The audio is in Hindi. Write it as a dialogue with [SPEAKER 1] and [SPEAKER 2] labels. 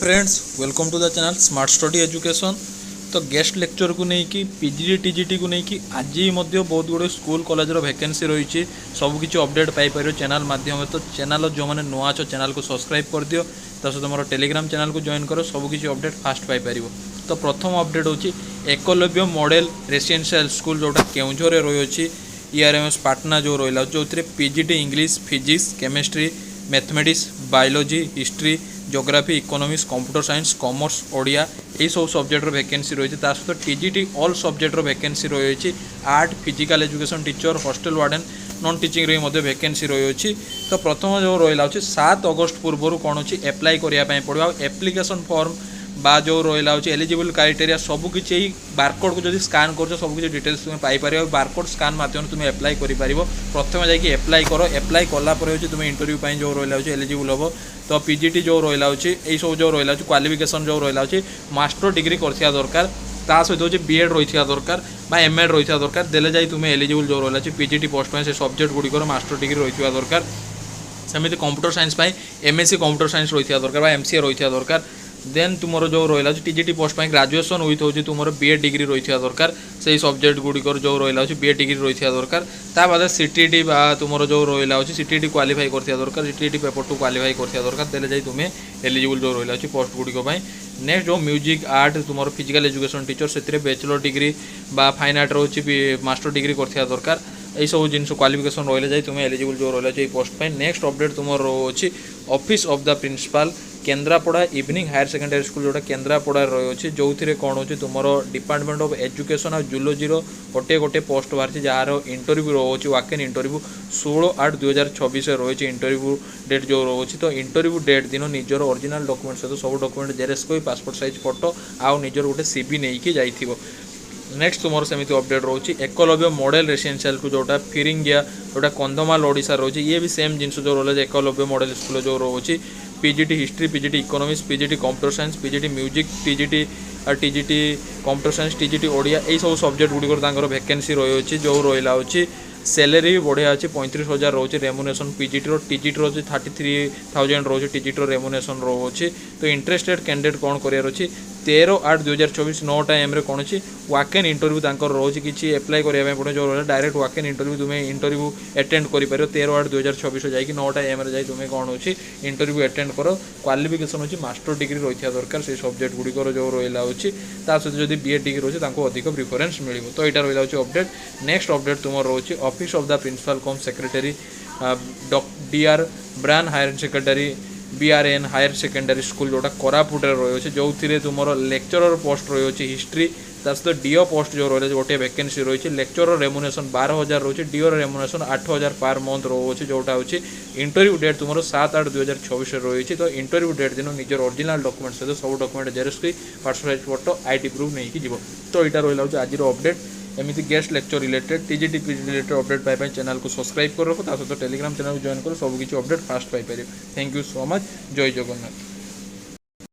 [SPEAKER 1] Friends welcome to the channel smart study education. तो गेस्ट लेक्चर को लेकिन पीजीटी टीजीटी को लेकिन आज बहुत गुड़े स्कूल कॉलेज वैकेंसी रही सबकि अपडेट पाइपर चैनल माध्यम। तो चैनल जो मैंने नुआ अच्छ चैनल को सब्सक्राइब कर दियो सहित मोर टेलीग्राम चैनल को जॉइन कर सबकि अपडेट फास्ट पाइपर। तो प्रथम अपडेट होची एकलव्य मॉडल रेसिडेंशियल स्कूल जोटा केउझर रही ईआरएमएस पाटना जो रहा जो PGT English physics chemistry mathematics biology history geography economics computer science commerce Odia यही सब सब्जेक्ट वैकेंसी रही है। सहित टीजीटी ऑल सब्जेक्ट वैकेंसी रही art physical education teacher hostel warden non teaching रे वैकेंसी रही। तो प्रथम जो रहा 7 अगस्त पूर्व कौन अच्छी एप्लाई करने पड़ो एप्लिकेशन फॉर्म बा जो रहा एलिजिबल क्राइटेरिया सबकि बारकोड को जब स्कान कर सबकि डिटेल्स तुम पाइपर बारकोड स्कान माध्यम तुम एप्लाई कर प्रथम जाकि एप्लाई कर एप्लाई कलापर तुम इंटरव्यू जो रहा एलिजिबल हम। तो पीजीटी जो रहा यही सब जो रहा क्वालिफिकेशन जो रहा मास्टर डिग्री कर दरकार ता सहित हूँ बीएड रही दरकार बा एमएड रही दरकार देले जाई तुम एलिजिबल जो रहा पीजीटी पोस्ट से सब्जेक्ट गुड़िकर मास्टर डिग्री रही दरकार। सेमती computer science MSc computer science रही दरकार एमसीए रही दरकार। देन तुम जो रहा टीजीटी पोस्ट ग्रेजुएशन विथ हूँ तुम बीएड डिग्री रही दरकार से सब्जेक्ट गुड़िकर जो रहा बीएड डिग्री रही दरकार। ता बाद सीटीटी तुम जो रहा सीटीटी क्वालिफाई कर दरकार सीटीटी पेपर 2 क्वालिफाई कर दरकार देले जाई तुम एलिजिबल जो रहा पोस्ट गुड़िक। नेक्स्ट जो म्यूजिक आर्ट तुम फिजिकल एजुकेशन टीचर से बैचलर डिग्री बा फाइन आर्ट रोचे मास्टर डिग्री कर दरकार यही सब जिन क्वालिफिकेशन रही जाए तुम एलिजिबल जो रहा पोस्ट। नेक्स्ट अपडेट तुम रोचे office of the principal Kendrapara evening higher secondary school जोटा केन्द्रापड़ा रही जो थे कौन हो तुम डिपार्टमेंट ऑफ एजुकेशन और जूलोजी गोटे गोटे पोस्ट बाहर जार इंटरव्यू रोचे वाकेन इंटरव्यू 16/8/2026 रही इंटरव्यू डेट जो रोचे। तो इंटरव्यू डेट दिन निजर ओरिजिनल डॉक्यूमेंट सहित सब डॉक्यूमेंट जेरेक्स कोई पासपोर्ट साइज फोटो आउ निजर गोटे सीवी नहीं जाइथिबो। नेक्स्ट तुम सेमती अपडेट रोचे एकलव्य मॉडल रेसिडेंशियल को जोटा फिरिंगिया जोटा कंधमाल ओडिशा रोचे ये भी सेम जिनस जो रहा एकलव्य मॉडल स्कूल जो रोचे PGT history PGT economics PGT computer science PGT music TGT TGT computer science TGT Odia यही सब सब्जेक्ट गुड़िकर वैकेंसी रही जो रहा सैलरी भी बढ़िया अच्छे 35,000 रोचे रेमुनेशन पीजीटी टीजीटी रोचे 33,000 रोचे टीजीटी रेमुनेशन रोचे। तो इंटरेस्टेड कैंडिडेट कौन करार अच्छी 13/8/2024 9टा AM कौन अच्छी वाकेन इंटरव्यू रोचे किसी एप्लाई करने पड़े जो रहा डायरेक्ट वाकेन इंटरव्यू तुम इंटरव्यू अटेंड कर 13/8/2024 जाकि 9टा AM जाए तुम कौन अच्छी इंटरव्यू अटेंड कर क्वालिफिकेशन अच्छी मास्टर डिग्री रही दरकार से सब्जेक्ट गुड़िकर जो रहा सहित जब बीएड डिग्री रोचे अधिक प्रिफरेन्स मिल। तो यहाँ रहा अपडेट। नेक्स्ट अपडेट तुम रोचे office of the principal cum secretary DR ब्रान higher secondary BRN higher secondary school जोटा कोरापुट रही जो थे तुम लेक्चरर पोस्ट रही हिस्ट्री सहित डीओ पोस्ट जो रही गोटे वैकेंसी रही लेक्चरर रेमुनेशन 12,000 रोचे डीओ रेमुनेशन 8,000 पर मंथ रोचे जोटा हूँ इंटरव्यू डेट तुम 7/8/2026 रही। तो इंटरव्यू डेट दिन निजर ओरिजिनल डॉक्यूमेंट सहित सब document xerox passport size photo ID proof नहीं जीव। तो यहाँ रहा आज अपडेट एमती guest lecture related TGT PG related update पाइप चैनल को सब्सक्राइब कर रखो सहित टेलीग्राम चैनल को जॉइन कर सबकि अपडेट फास्ट पाइपर। Thank you so much. जय जगन्नाथ।